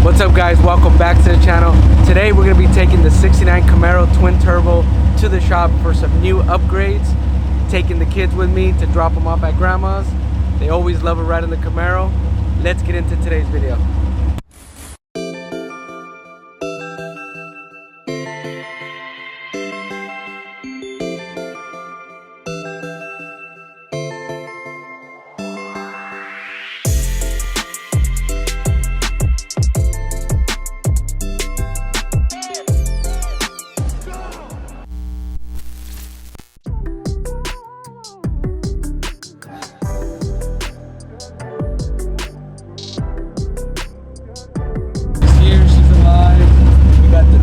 What's up guys, welcome back to the channel. Today we're going to be taking the 69 Camaro twin turbo to the shop for some new upgrades. Taking the kids with me to drop them off at grandma's. They always love a ride in the Camaro. Let's get into today's video.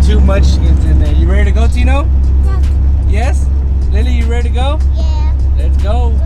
Too much chickens in there. You ready to go, Tino? Yeah. Yes? Lily, you ready to go? Yeah. Let's go.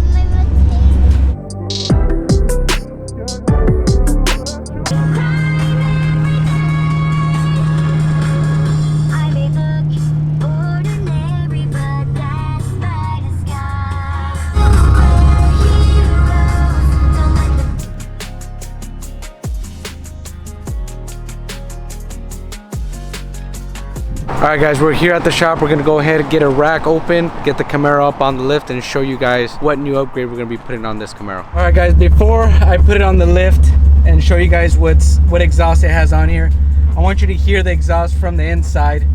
Alright guys, we're here at the shop. We're gonna go ahead and get a rack open, get the Camaro up on the lift, and show you guys what new upgrade we're gonna be putting on this Camaro. Alright guys, before I put it on the lift and show you guys what exhaust it has on here, I want you to hear the exhaust from the inside,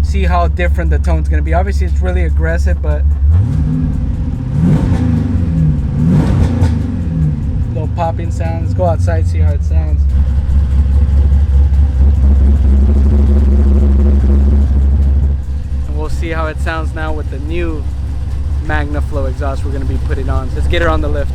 see how different the tone's gonna be. Obviously it's really aggressive, but little popping sound. Let's go outside, see how it sounds. We'll see how it sounds now with the new MagnaFlow exhaust we're going to be putting on. So let's get her on the lift.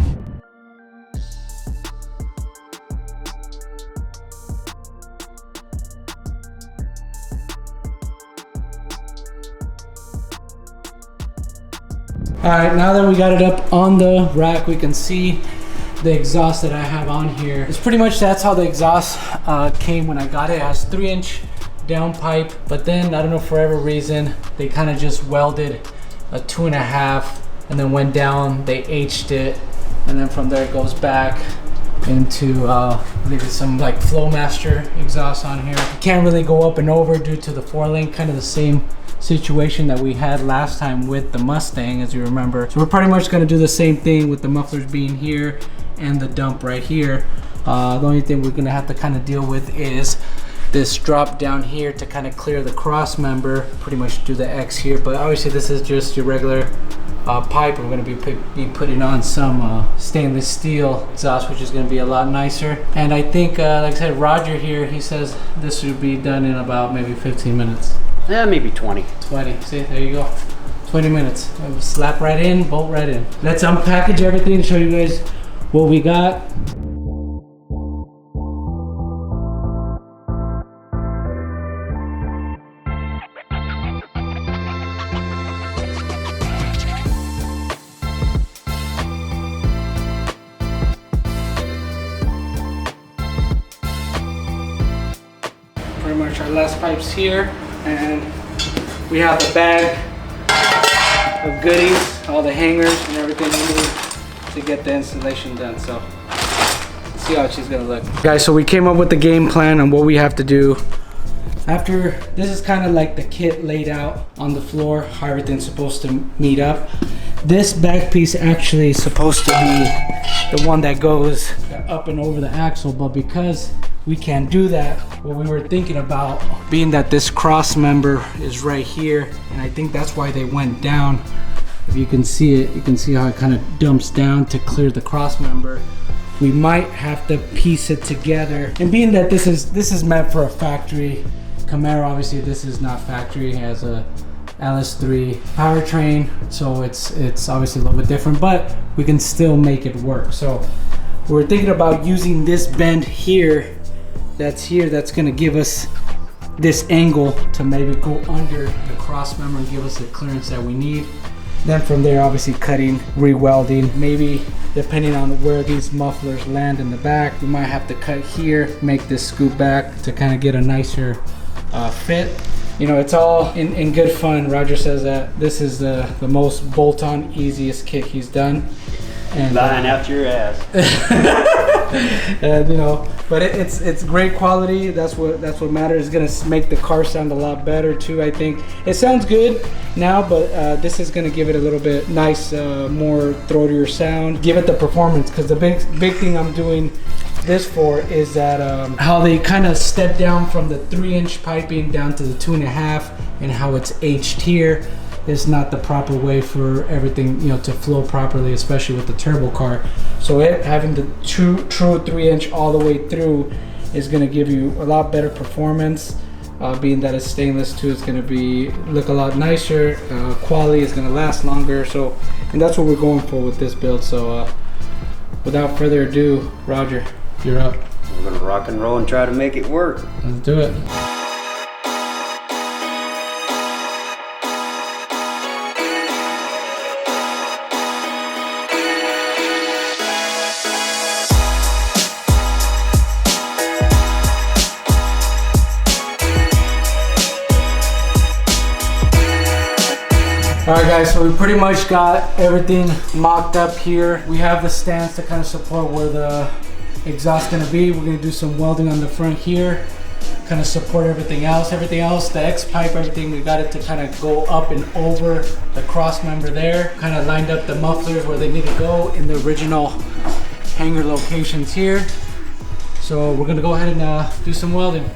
Alright, now that we got it up on the rack, we can see the exhaust that I have on here. It's pretty much, that's how the exhaust came when I got it. It has 3-inch downpipe, but then I don't know, for whatever reason they kind of just welded a 2.5 and then went down, they H'd it, and then from there it goes back into I think it's some like Flowmaster exhaust on here. You can't really go up and over due to the 4-link, kind of the same situation that we had last time with the Mustang, as you remember. So we're pretty much going to do the same thing with the mufflers being here and the dump right here. The only thing we're going to have to kind of deal with is this drop down here to kind of clear the cross member, pretty much do the X here. But obviously this is just your regular pipe. We're going to be putting on some stainless steel exhaust, which is going to be a lot nicer. And I think like I said, Roger here, he says this should be done in about maybe 15 minutes. Yeah, maybe 20. See, there you go, 20 minutes. Slap right in, bolt right in. Let's unpackage everything and show you guys what we got. Pretty much our last pipes here, and we have the bag of goodies, all the hangers and everything we need to get the installation done. So let's see how she's gonna look. Guys, so we came up with the game plan on what we have to do. After this is kind of like the kit laid out on the floor, how everything's supposed to meet up. This back piece actually is supposed to be the one that goes up and over the axle, but because we can't do that, what we were thinking about, being that this cross member is right here, and I think that's why they went down. If you can see it, you can see how it kind of dumps down to clear the cross member. We might have to piece it together, and being that this is meant for a factory Camaro, obviously this is not factory. It has a LS3 powertrain, so it's obviously a little bit different, but we can still make it work. So we're thinking about using this bend here that's going to give us this angle to maybe go under the cross member and give us the clearance that we need. Then from there, obviously cutting, re-welding, maybe depending on where these mufflers land in the back, we might have to cut here, make this scoop back to kind of get a nicer fit. You know, it's all in good fun. Roger says that this is the most bolt-on easiest kit he's done. And lying out your ass. and you know, But it's great quality. That's what matters. It's gonna make the car sound a lot better too. I think it sounds good now, but this is gonna give it a little bit nice, more throatier sound. Give it the performance, because the big thing I'm doing this for is that how they kind of step down from the 3-inch piping down to the 2.5, and how it's H'd here is not the proper way for everything, you know, to flow properly, especially with the turbo car. So having the true 3-inch all the way through is going to give you a lot better performance. Being that it's stainless too, it's going to look a lot nicer. Quality is going to last longer. So, and that's what we're going for with this build. So without further ado, Roger, you're up. We're gonna rock and roll and try to make it work. Let's do it. Alright guys, so we pretty much got everything mocked up here. We have the stands to kind of support where the exhaust is going to be. We're going to do some welding on the front here, kind of support everything else. Everything else, the X pipe, everything, we got it to kind of go up and over the cross member there. Kind of lined up the mufflers where they need to go in the original hanger locations here. So we're going to go ahead and do some welding.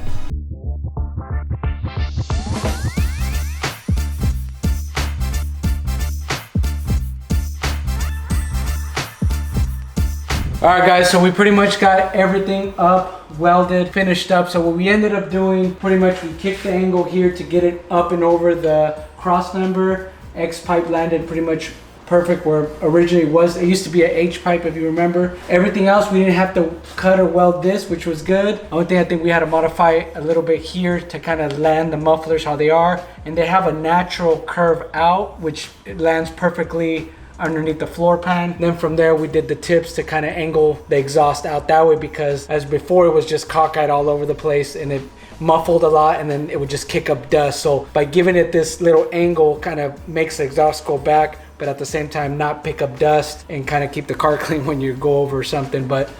Alright guys, so we pretty much got everything up, welded, finished up. So what we ended up doing, pretty much we kicked the angle here to get it up and over the cross member. X pipe landed pretty much perfect where originally it was. It used to be an H pipe if you remember. Everything else we didn't have to cut or weld this, which was good. The only thing I think we had to modify a little bit here to kind of land the mufflers how they are. And they have a natural curve out, which it lands perfectly underneath the floor pan. Then from there we did the tips to kind of angle the exhaust out that way, because as before it was just cockeyed all over the place and it muffled a lot and then it would just kick up dust. So by giving it this little angle kind of makes the exhaust go back, but at the same time not pick up dust and kind of keep the car clean when you go over something. But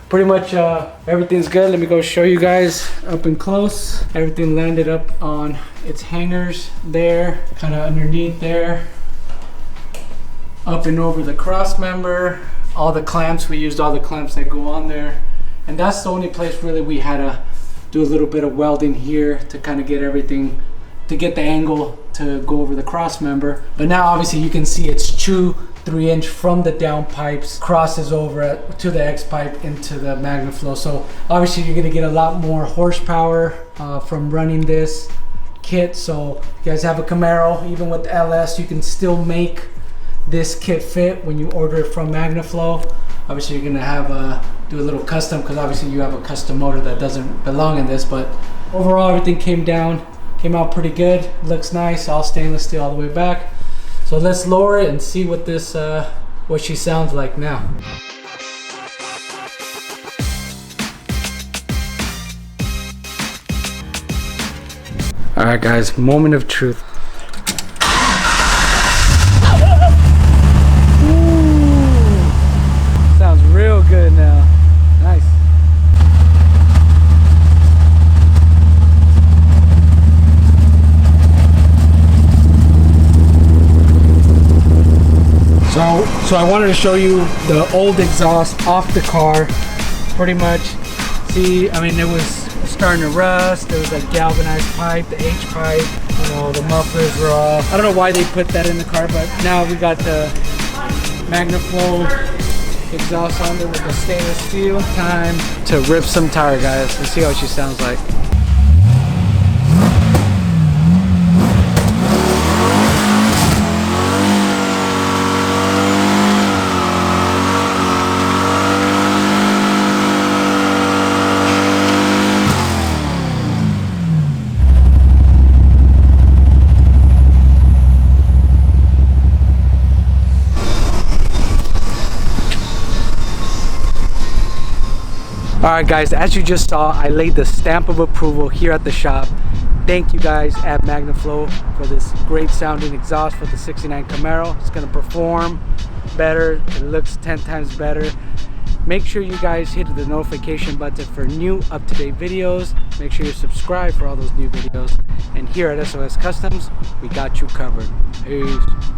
pretty much everything's good. Let me go show you guys up and close. Everything landed up on its hangers there, kind of underneath there, up and over the cross member. All the clamps, we used all the clamps that go on there. And that's the only place really we had to do a little bit of welding here to kind of get everything, to get the angle to go over the cross member. But now obviously you can see it's true 3-inch from the down pipes, crosses over to the X pipe into the MagnaFlow. So obviously you're gonna get a lot more horsepower from running this kit. So if you guys have a Camaro, even with the LS, you can still make this kit fit when you order it from MagnaFlow. Obviously you're gonna have do a little custom, because obviously you have a custom motor that doesn't belong in this, but overall everything came out pretty good. Looks nice, all stainless steel all the way back. So let's lower it and see what this what she sounds like now. All right guys, moment of truth. Real good now. Nice. So I wanted to show you the old exhaust off the car. Pretty much, see, I mean, it was starting to rust. There was a galvanized pipe, the H pipe, you know, the mufflers were off. I don't know why they put that in the car, but now we got the MagnaFlow exhaust on there with the stainless steel. Time to rip some tire, guys. Let's see how she sounds like. Alright guys, as you just saw, I laid the stamp of approval here at the shop. Thank you guys at MagnaFlow for this great sounding exhaust for the 69 Camaro. It's going to perform better, it looks 10 times better. Make sure you guys hit the notification button for new up-to-date videos. Make sure you subscribe for all those new videos. And here at SOS Customs, we got you covered. Peace.